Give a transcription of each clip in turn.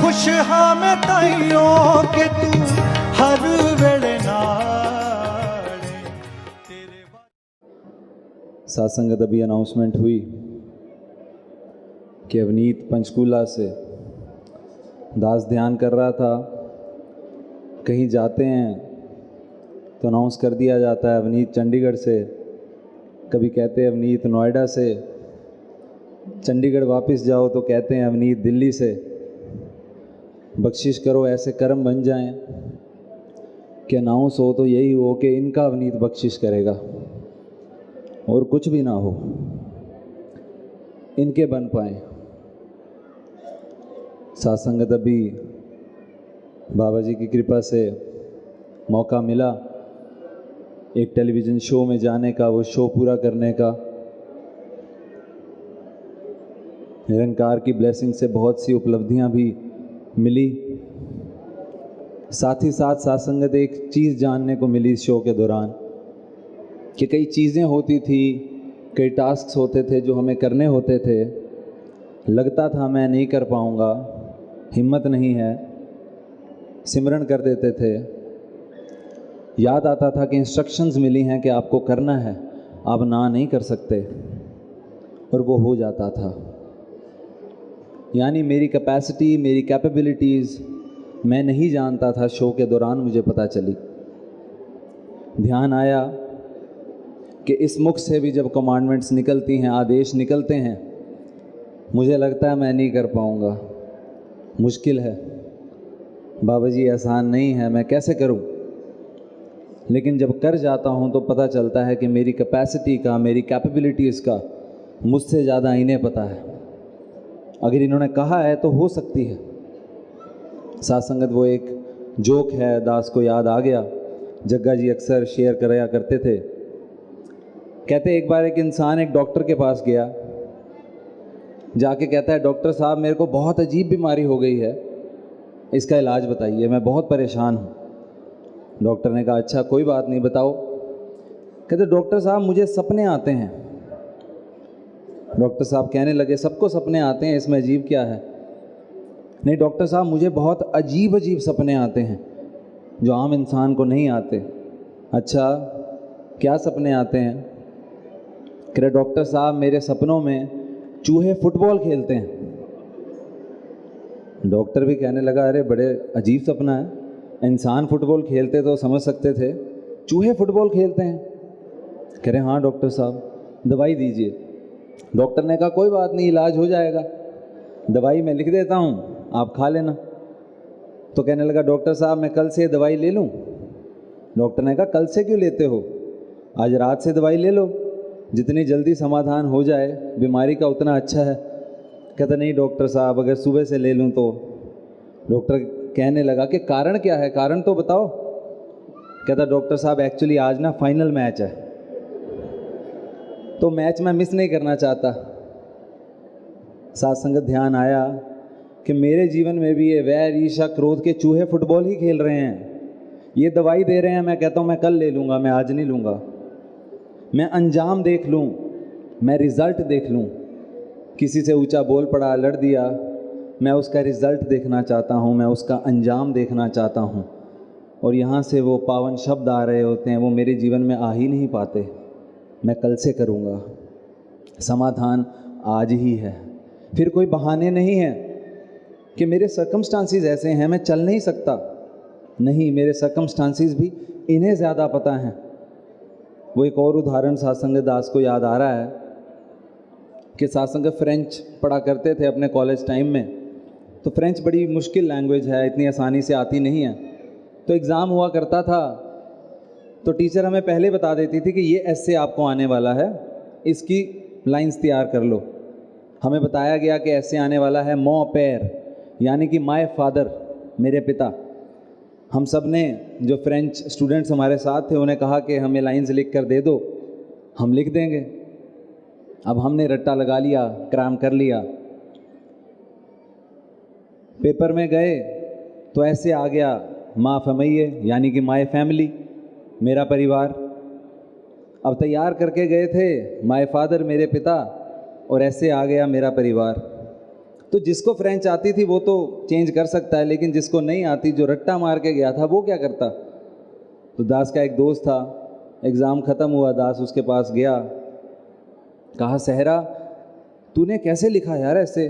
खुश हाँ मैं ताइयों के तू हर वेले नाले तेरे। सासंगत अभी अनाउंसमेंट हुई कि अवनीत पंचकूला से दास ध्यान कर रहा था। कहीं जाते हैं तो अनाउंस कर दिया जाता है अवनीत चंडीगढ़ से, कभी कहते हैं अवनीत नोएडा से, चंडीगढ़ वापस जाओ तो कहते हैं अवनीत दिल्ली से। बख्शिश करो ऐसे कर्म बन जाएं कि अनाउंस हो तो यही हो कि इनका अवनीत बख्शिश करेगा और कुछ भी ना हो, इनके बन पाए। सासंगत अभी बाबा जी की कृपा से मौका मिला एक टेलीविज़न शो में जाने का, वो शो पूरा करने का। निरंकार की ब्लेसिंग से बहुत सी उपलब्धियां भी मिली। साथ ही साथ सासंगत एक चीज़ जानने को मिली इस शो के दौरान कि कई चीज़ें होती थी, कई टास्क्स होते थे जो हमें करने होते थे। लगता था मैं नहीं कर पाऊँगा, हिम्मत नहीं है, सिमरन कर देते थे। याद आता था कि इंस्ट्रक्शंस मिली हैं कि आपको करना है, आप ना नहीं कर सकते, और वो हो जाता था। यानी मेरी कैपेसिटी, मेरी कैपेबिलिटीज़ मैं नहीं जानता था, शो के दौरान मुझे पता चली। ध्यान आया कि इस मुख से भी जब कमांडमेंट्स निकलती हैं, आदेश निकलते हैं, मुझे लगता है मैं नहीं कर पाऊँगा, मुश्किल है, बाबा जी आसान नहीं है, मैं कैसे करूं। लेकिन जब कर जाता हूं तो पता चलता है कि मेरी कैपेसिटी का, मेरी कैपेबिलिटीज़ का मुझसे ज़्यादा इन्हें पता है। अगर इन्होंने कहा है तो हो सकती है। सासंगत वो एक जोक है, दास को याद आ गया, जग्गा जी अक्सर शेयर कराया करते थे। कहते एक बार एक इंसान एक डॉक्टर के पास गया, जाके कहता है डॉक्टर साहब मेरे को बहुत अजीब बीमारी हो गई है, इसका इलाज बताइए, मैं बहुत परेशान हूँ। डॉक्टर ने कहा अच्छा कोई बात नहीं, बताओ। कहते डॉक्टर साहब मुझे सपने आते हैं। डॉक्टर साहब कहने लगे सबको सपने आते हैं, इसमें अजीब क्या है। नहीं डॉक्टर साहब मुझे बहुत अजीब अजीब सपने आते हैं जो आम इंसान को नहीं आते। अच्छा क्या सपने आते हैं। कह रहे डॉक्टर साहब मेरे सपनों में चूहे फुटबॉल खेलते हैं। डॉक्टर भी कहने लगा अरे बड़े अजीब सपना है, इंसान फुटबॉल खेलते तो समझ सकते थे, चूहे फुटबॉल खेलते हैं। कह रहे हाँ डॉक्टर साहब दवाई दीजिए। डॉक्टर ने कहा कोई बात नहीं, इलाज हो जाएगा, दवाई मैं लिख देता हूँ, आप खा लेना। तो कहने लगा डॉक्टर साहब मैं कल से दवाई ले लूँ। डॉक्टर ने कहा कल से क्यों लेते हो, आज रात से दवाई ले लो, जितनी जल्दी समाधान हो जाए बीमारी का उतना अच्छा है। कहता नहीं डॉक्टर साहब अगर सुबह से ले लूँ तो। डॉक्टर कहने लगा कि कारण क्या है, कारण तो बताओ। कहता डॉक्टर साहब एक्चुअली आज ना फाइनल मैच है, तो मैच मैं मिस नहीं करना चाहता। सात्संगत ध्यान आया कि मेरे जीवन में भी ये वैर ईर्ष्या क्रोध के चूहे फुटबॉल ही खेल रहे हैं। ये दवाई दे रहे हैं, मैं कहता हूँ मैं कल ले लूँगा, मैं आज नहीं लूँगा। मैं अंजाम देख लूँ, मैं रिज़ल्ट देख लूँ। किसी से ऊंचा बोल पड़ा, लड़ दिया, मैं उसका रिज़ल्ट देखना चाहता हूँ, मैं उसका अंजाम देखना चाहता हूँ। और यहाँ से वो पावन शब्द आ रहे होते हैं, वो मेरे जीवन में आ ही नहीं पाते। मैं कल से करूँगा, समाधान आज ही है। फिर कोई बहाने नहीं है कि मेरे सर्कमस्टांसिस ऐसे हैं मैं चल नहीं सकता। नहीं, मेरे सर्कमस्टांसिस भी इन्हें ज़्यादा पता हैं। वो एक और उदाहरण सात्संगत दास को याद आ रहा है कि सात्संगत फ्रेंच पढ़ा करते थे अपने कॉलेज टाइम में। तो फ्रेंच बड़ी मुश्किल लैंग्वेज है, इतनी आसानी से आती नहीं है। तो एग्ज़ाम हुआ करता था तो टीचर हमें पहले बता देती थी कि ये ऐसे आपको आने वाला है, इसकी लाइंस तैयार कर लो। हमें बताया गया कि ऐसे आने वाला है मॉ पैर, यानी कि माय फादर, मेरे पिता। हम सब ने जो फ्रेंच स्टूडेंट्स हमारे साथ थे उन्हें कहा कि हमें लाइंस लिख कर दे दो, हम लिख देंगे। अब हमने रट्टा लगा लिया, क्रैम कर लिया। पेपर में गए तो ऐसे आ गया माँ फमैये, यानी कि माय फैमिली, मेरा परिवार। अब तैयार करके गए थे माय फादर, मेरे पिता, और ऐसे आ गया मेरा परिवार। तो जिसको फ्रेंच आती थी वो तो चेंज कर सकता है, लेकिन जिसको नहीं आती, जो रट्टा मार के गया था, वो क्या करता? तो दास का एक दोस्त था, एग्ज़ाम ख़त्म हुआ, दास उसके पास गया, कहा सहरा तूने कैसे लिखा यार ऐसे,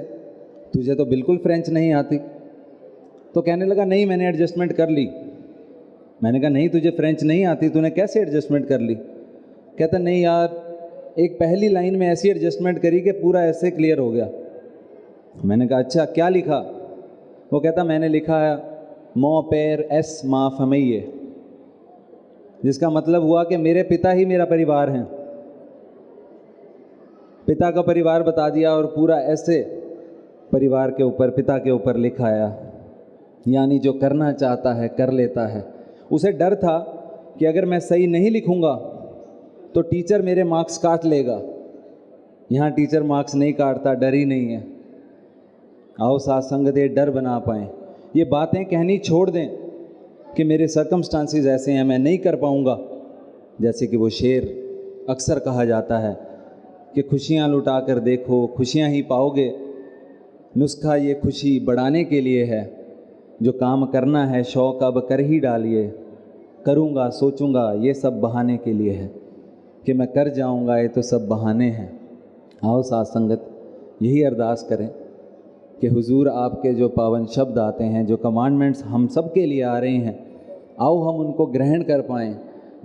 तुझे तो बिल्कुल फ्रेंच नहीं आती। तो कहने लगा नहीं मैंने एडजस्टमेंट कर ली। मैंने कहा नहीं तुझे फ्रेंच नहीं आती, तूने कैसे एडजस्टमेंट कर ली? कहता नहीं यार, एक पहली लाइन में ऐसी एडजस्टमेंट करी कि पूरा ऐसे क्लियर हो गया। मैंने कहा अच्छा क्या लिखा? वो कहता मैंने लिखा है मो पैर एस माँ फमैये, जिसका मतलब हुआ कि मेरे पिता ही मेरा परिवार हैं। पिता का परिवार बता दिया और पूरा ऐसे परिवार के ऊपर, पिता के ऊपर लिखाया। यानी जो करना चाहता है कर लेता है। उसे डर था कि अगर मैं सही नहीं लिखूंगा तो टीचर मेरे मार्क्स काट लेगा। यहाँ टीचर मार्क्स नहीं काटता, डर ही नहीं है। आओ साथ संगत ये डर बना पाएँ, ये बातें कहनी छोड़ दें कि मेरे सर्कमस्टांसिस ऐसे हैं, मैं नहीं कर पाऊँगा। जैसे कि वो शेर अक्सर कहा जाता है कि खुशियाँ लुटा कर देखो खुशियाँ ही पाओगे। नुस्खा ये खुशी बढ़ाने के लिए है, जो काम करना है शौक़ अब कर ही डालिए। करूँगा सोचूंगा ये सब बहाने के लिए है, कि मैं कर जाऊँगा ये तो सब बहाने हैं। आओ साथ संगत यही अरदास करें कि हुजूर आपके जो पावन शब्द आते हैं, जो कमांडमेंट्स हम सब के लिए आ रहे हैं, आओ हम उनको ग्रहण कर पाएँ,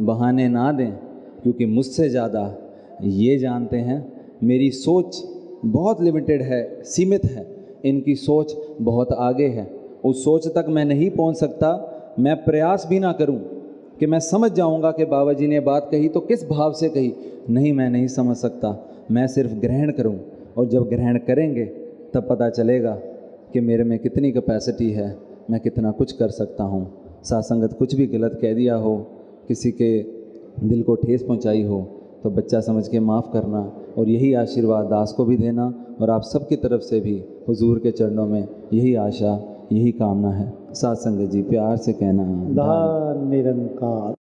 बहाने ना दें। क्योंकि मुझसे ज़्यादा ये जानते हैं, मेरी सोच बहुत लिमिटेड है, सीमित है, इनकी सोच बहुत आगे है। उस सोच तक मैं नहीं पहुंच सकता। मैं प्रयास भी ना करूं कि मैं समझ जाऊंगा कि बाबा जी ने बात कही तो किस भाव से कही, नहीं मैं नहीं समझ सकता। मैं सिर्फ ग्रहण करूं, और जब ग्रहण करेंगे तब पता चलेगा कि मेरे में कितनी कैपेसिटी है, मैं कितना कुछ कर सकता हूं। सासंगत कुछ भी गलत कह दिया हो, किसी के दिल को ठेस पहुंचाई हो तो बच्चा समझ के माफ़ करना, और यही आशीर्वाद दास को भी देना, और आप सब की तरफ से भी हुजूर के चरणों में यही आशा, यही कामना है। साथ संगत जी प्यार से कहना धन निरंकार।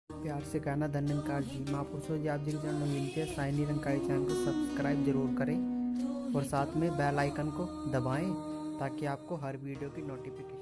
प्यार से कहना धन निरंकार जी। महापुरुषों जी आप जी के चरणों में विनती है, साईं निरंकारी चैनल को सब्सक्राइब जरूर करें और साथ में बेल आइकन को दबाएं ताकि आपको हर वीडियो की नोटिफिकेशन